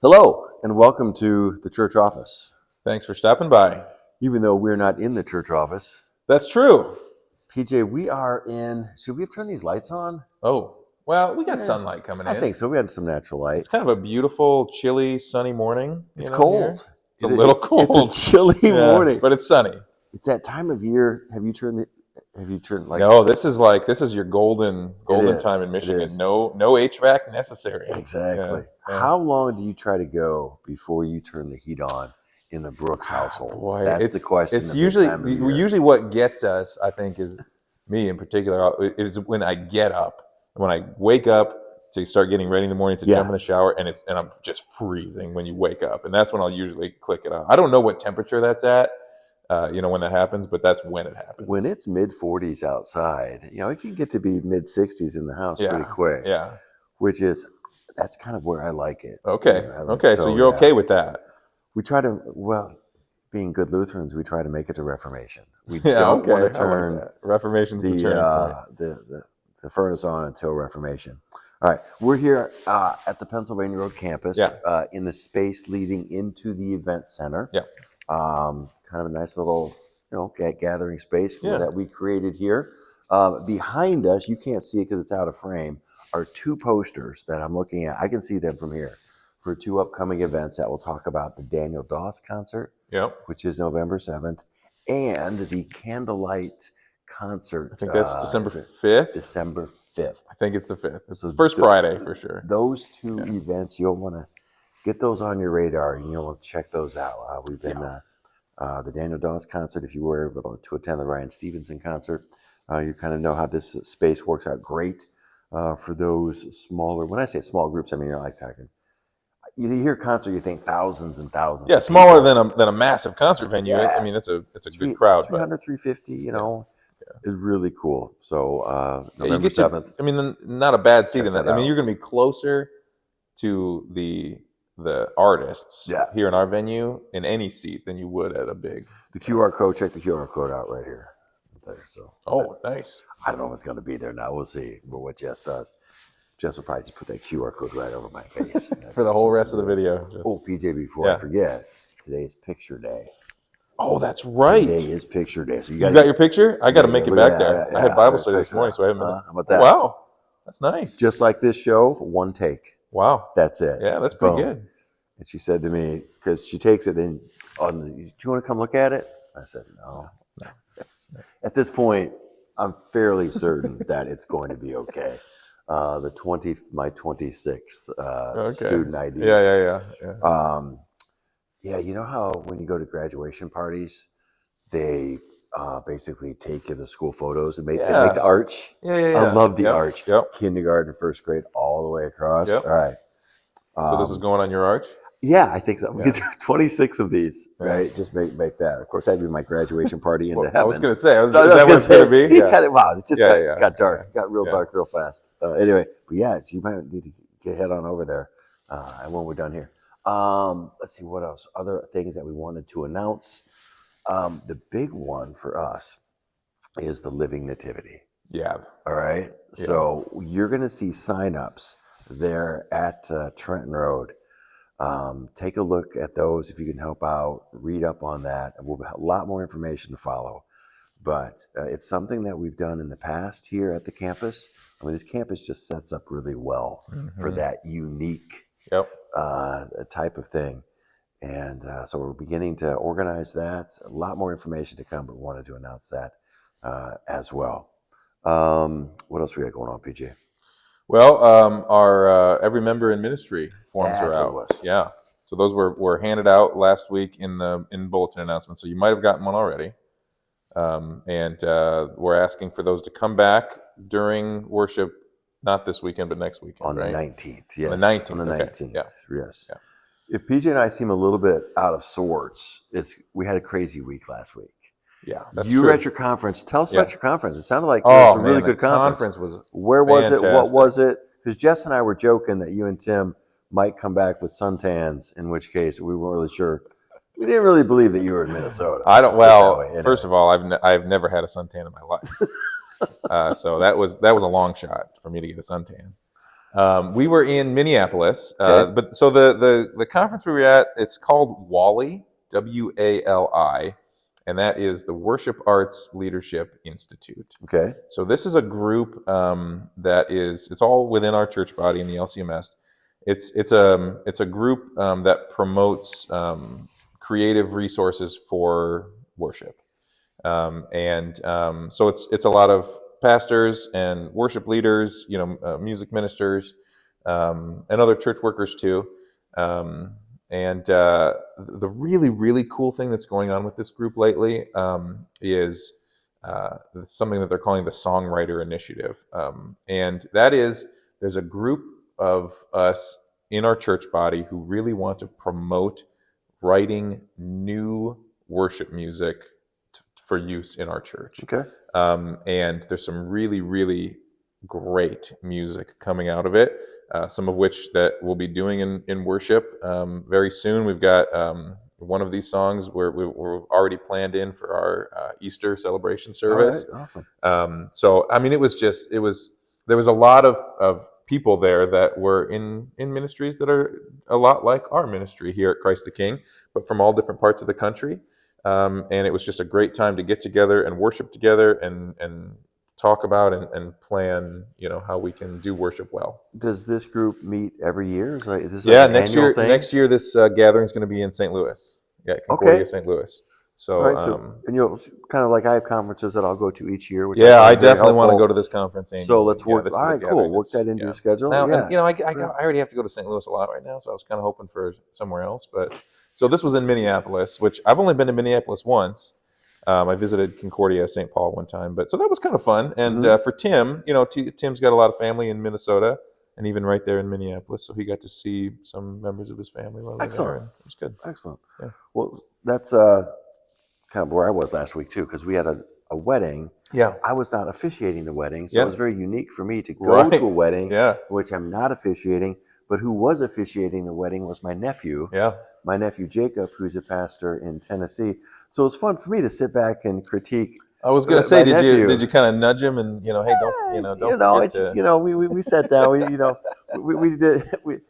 Hello, and welcome to the church office. Thanks for stopping by. Even though we're not in the church office, That's true. PJ, we are in. Should we have turned these lights on? Oh, well, we got Yeah, sunlight coming in. I think so. We had some natural light. It's kind of a beautiful, chilly, sunny morning. It's Here. cold. It's a little cold. It's a chilly morning, but it's sunny. It's that time of year. Have you turned like? No, this is your golden time in It Michigan. is. No HVAC necessary. Exactly. Yeah. How long do you try to go before you turn the heat on in the Brooks household? Boy, That's the question. It's usually what gets us, I think, is me in particular, is when I get up, when I wake up to start getting ready in the morning to jump in the shower, and I'm just freezing when you wake up, and that's when I'll usually click it on. I don't know what temperature that's at, when that happens, but that's when it happens. When it's mid-40s outside, it can get to be mid-60s in the house pretty quick. Yeah. That's kind of where I like it. Okay. So you're okay with that? We try to, being good Lutherans, we try to make it to Reformation. We don't want to turn Reformation's the turning point. The furnace on until Reformation. All right, we're here at the Pennsylvania Road campus in the space leading into the event center. Yeah. Kind of a nice little, gathering space that we created here. Behind us, you can't see it because it's out of frame, are two posters that I'm looking at. I can see them from here for two upcoming events that will talk about the Daniel Doss concert, which is November 7th, and the Candlelight concert. I think that's December 5th. December 5th. I think it's the 5th. It's the first Friday for sure. Those two events, you'll want to get those on your radar, and you'll want to check those out. We've been the Daniel Doss concert. If you were able to attend the Ryan Stevenson concert, you kind of know how this space works out great for those smaller. When I say small groups, I mean you're like talking. You hear concert, you think thousands and thousands. Yeah, smaller than a massive concert venue. Yeah. I mean, it's a good crowd. 300, 350, is really cool. So November 7th. I mean, not a bad seat in that. I mean, you're going to be closer to the artists here in our venue in any seat than you would at a big. The QR code. Check the QR code out right here. There. So. Nice. I don't know if it's going to be there now. We'll see. But what Jess does. Jess will probably just put that QR code right over my face. For the whole rest of the video. PJ, before I forget, today is picture day. Oh, that's right. Today is picture day. So you got your picture? I got to make it back there. I had Bible study this morning, so I haven't been. How about that? Wow. That's nice. Just like this show, one take. Wow. That's it. Yeah, that's pretty good. And she said to me, because she takes it, do you want to come look at it? I said, no. At this point, I'm fairly certain that it's going to be okay. My 26th student ID. Yeah. You know how when you go to graduation parties, they basically take you the school photos and they make the arch. I love the arch. Kindergarten, first grade, all the way across. All right. So this is going on your arch? Yeah, I think so. We get 26 of these, right? Just make that. Of course, that'd be my graduation party into heaven. I was going to say, is that what it's going to be? It just got dark. Got real dark real fast. Anyway, but so you might need to head on over there and when we're done here. Let's see, what else? Other things that we wanted to announce. The big one for us is the Living Nativity. Yeah. All right. Yeah. So you're going to see signups there at Trenton Road. Take a look at those if you can help out, read up on that, and we'll have a lot more information to follow. But it's something that we've done in the past here at the campus. I mean, this campus just sets up really well for that unique type of thing. And so we're beginning to organize that. A lot more information to come, but we wanted to announce that as well. What else we got going on, PJ? Well, our every member in ministry forms are out. Yeah, so those were handed out last week in bulletin announcements. So you might have gotten one already, and we're asking for those to come back during worship, not this weekend, but next weekend. On the 19th, yes. On the 19th. On the 19th, yes. Yeah. If PJ and I seem a little bit out of sorts, we had a crazy week last week. Yeah, that's you true. were at your conference. Tell us about your conference. It sounded like it was a really good conference. Where was fantastic. it? What was it? Because Jess and I were joking that you and Tim might come back with suntans, in which case we weren't really sure. We didn't really believe that you were in Minnesota. I don't. Well, first of all, I've never had a suntan in my life, so that was a long shot for me to get a suntan. We were in Minneapolis, Okay. but so the conference we were at, it's called WALI, WALI, and that is the Worship Arts Leadership Institute. Okay. So this is a group it's all within our church body in the LCMS. It's a group that promotes creative resources for worship. So it's a lot of pastors and worship leaders, music ministers, and other church workers too. The really really cool thing that's going on with this group lately is something that they're calling the Songwriter Initiative, and that is there's a group of us in our church body who really want to promote writing new worship music for use in our church. Okay. And there's some really, really great music coming out of it. Some of which that we'll be doing in worship very soon. We've got one of these songs we're already planned in for our Easter celebration All right. service. Awesome. So I mean, there was a lot of people there that were in ministries that are a lot like our ministry here at Christ the King, but from all different parts of the country. And it was just a great time to get together and worship together and talk about and plan, how we can do worship well. Does this group meet every year? Is this like Yeah, an annual thing? next year this gathering is going to be in St. Louis. Yeah, Okay. Concordia, St. Louis. All So right. So, and kind of like I have conferences that I'll go to each year, which I yeah, I find very definitely want to go helpful. to this conference So annually. let's Yeah, work. this All is a right, cool. gathering Work that's that into yeah. your schedule. Now, and Yeah. I already have to go to St. Louis a lot right now, so I was kind of hoping for somewhere else. But so this was in Minneapolis, which I've only been to Minneapolis once. I visited Concordia, St. Paul one time, but so that was kind of fun. And Mm-hmm. for Tim, Tim's got a lot of family in Minnesota, and even right there in Minneapolis, so he got to see some members of his family while we were there, Excellent. and it was good. Excellent. Yeah. Well, that's kind of where I was last week too, because we had a wedding. Yeah. I was not officiating the wedding, so it Yeah. was very unique for me to go to Right. a wedding Yeah. which I'm not officiating. But who was officiating the wedding was my nephew. Yeah. My nephew Jacob, who's a pastor in Tennessee. So it was fun for me to sit back and critique I was gonna say, my did nephew. you kind of nudge him and hey, don't forget It's just to we sat down. We did.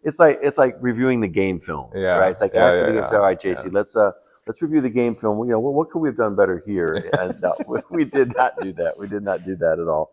It's like reviewing the game film, right? yeah It's like yeah after yeah the game. So, yeah all right, yeah. JC, let's review the game film. What could we have done better here? And no, we did not do that. We did not do that at all.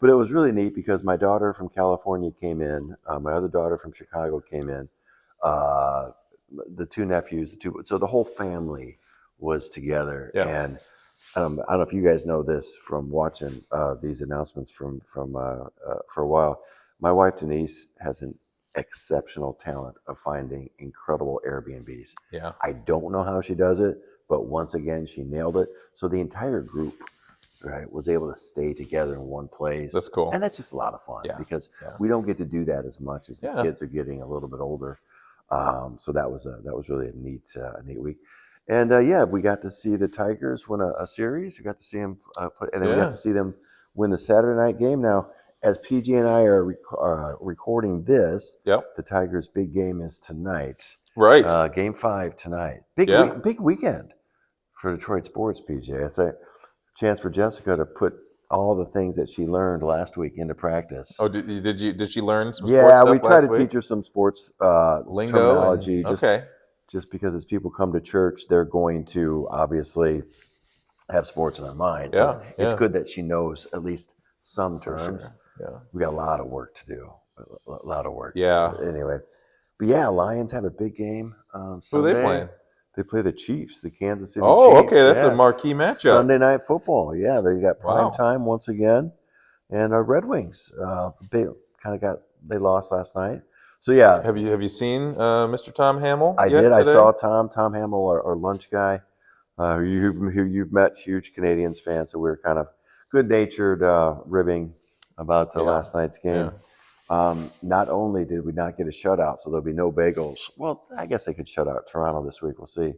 But it was really neat because my daughter from California came in. My other daughter from Chicago came in. Uh, the two nephews, so the whole family was together. Yeah. And I don't know if you guys know this from watching these announcements from for a while. My wife Denise has an exceptional talent of finding incredible Airbnbs. Yeah. I don't know how she does it, but once again, she nailed it. So the entire group, right, was able to stay together in one place. That's cool. And that's just a lot of fun Yeah. because Yeah. we don't get to do that as much as the Yeah. kids are getting a little bit older. So that was really a neat week. And yeah, we got to see the Tigers win a series. We got to see them play, and then we got Yeah. to see them win the Saturday night game. Now, as PG and I are recording this, Yep. the Tigers' big game is tonight. Right. Game 5 tonight. Yeah. Big weekend for Detroit sports, PJ. It's a chance for Jessica to put all the things that she learned last week into practice. Oh, did she learn some sports Yeah, stuff we try to last week? teach her some sports Lingo and terminology. okay. Just because as people come to church, they're going to obviously have sports in their mind. So Yeah. it's Yeah. good that she knows at least some For terms. sure. Yeah. We got a lot of work to do. A lot of work. Yeah. Anyway, but yeah, Lions have a big game on Who are they Sunday. playing? They play the Chiefs, the Kansas City Oh, Chiefs. okay. That's a Yeah. marquee matchup. Sunday night football. Yeah, they got prime Wow. time once again. And our Red Wings, they lost last night. So yeah, Have you seen Mr. Tom Hamill I yet did. I today? saw Tom Hamill, our lunch guy, who you've met, huge Canadians fan. So we were kind of good natured ribbing about Yeah. last night's game. Not only did we not get a shutout, so there'll be no bagels. Well, I guess they could shut out Toronto this week. We'll see.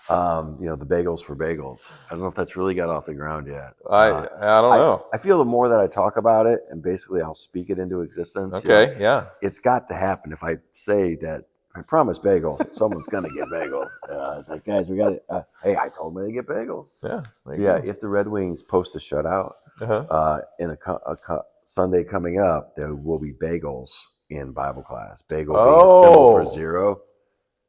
The bagels for bagels. I don't know if that's really got off the ground yet. I don't know. I feel the more that I talk about it, and basically I'll speak it into existence. Okay. Yeah. It's got to happen. If I say that I promise bagels, someone's gonna get bagels. It's like, guys, we got it. Hey, I told them they get bagels. Yeah. So yeah, if the Red Wings post a shutout Uh-huh. in a Sunday coming up, there will be bagels in Bible class. Bagel being a symbol for 0.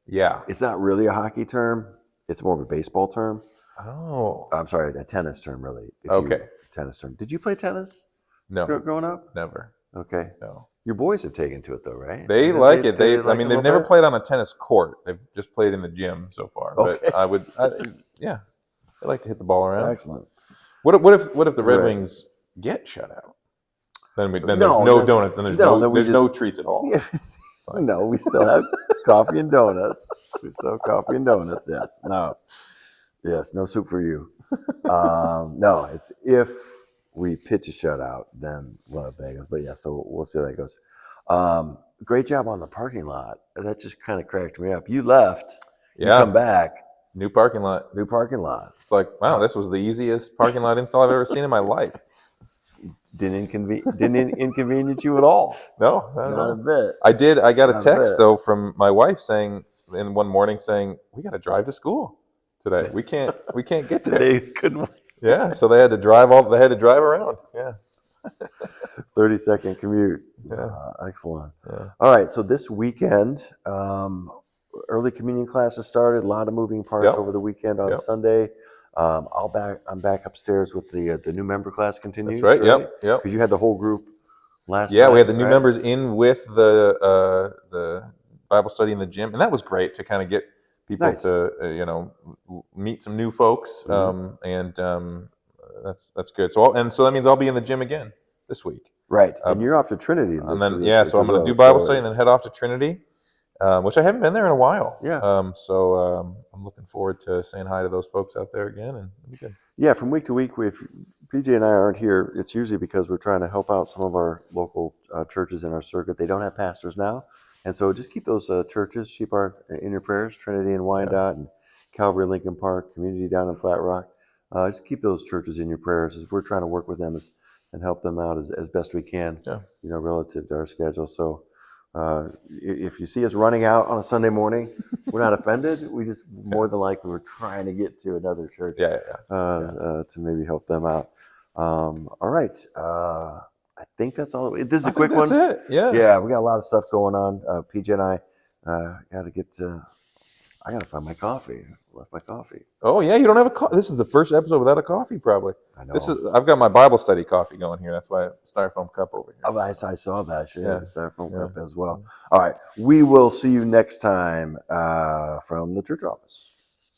Yeah. It's not really a hockey term. It's more of a baseball term. Oh. I'm sorry, a tennis term, really. Okay. Tennis term. Did you play tennis No. growing up? Never. Okay. No. Your boys have taken to it, though, right? They Did like it. they I like mean, a they've little never bit? played on a tennis court. They've just played in the gym so far. But Okay. yeah, they like to hit the ball around. Excellent. What if the Red Right. Wings get shut out? Then there's No, no then, donut. Then then we there's just no treats at all. It's like, no. We still have coffee and donuts. We still have coffee and donuts. Yes. No. Yes. No soup for you. No. It's if we pitch a shutout, then we'll have bagels. But yeah, so we'll see how that goes. Great job on the parking lot. That just kind of cracked me up. You left. You come yeah, back. new parking lot. New parking lot. It's like, wow, this was the easiest parking lot install I've ever seen in my life. Didn't inconvenience you at all. No, not at Not a all. bit. I got a Not a text bit. though from my wife saying in one morning saying we got to drive to school today. We can't get there. They couldn't. Yeah, so they had to drive around. Yeah. 30-second commute. Yeah. Excellent. Yeah. All right. So this weekend, early communion classes started. A lot of moving parts Yep. over the weekend on Yep. Sunday. I'm back upstairs with the new member class continues. That's right. Yep. Yep. Because you had the whole group last Yeah, time. we had the new right? members in with the Bible study in the gym, and that was great to kind of get people Nice. to meet some new folks, Mhm. and that's good. So that means I'll be in the gym again this week, Right. And um, you're off to Trinity and this then week so I'm as going to well. do Bible So, study and then head off to Trinity, which I haven't been there in a while. Yeah. So I'm looking forward to saying hi to those folks out there again, and it'll be good. Yeah, from week to week, if PJ and I aren't here, it's usually because we're trying to help out some of our local churches in our circuit. They don't have pastors now. And so just keep those churches, keep in your prayers, Trinity and Wyandotte and Calvary Lincoln Park, Community down in Flat Rock. Just keep those churches in your prayers as we're trying to work with them and help them out as best we can, Yeah. relative to our schedule. So if you see us running out on a Sunday morning, we're not offended. We just more than likely we're trying to get to another church to maybe help them out. All right. I think that's all. This is a quick one. That's it. Yeah. Yeah, we got a lot of stuff going on. PJ and I got to get to. I got to find my coffee. I left my coffee. Oh yeah, you don't have a coffee. This is the first episode without a coffee, probably. I know. I've got my Bible study coffee going here. That's why styrofoam cup over here. Oh, I saw that. I should have the styrofoam cup as well. Yeah. All right. We will see you next time from the church office.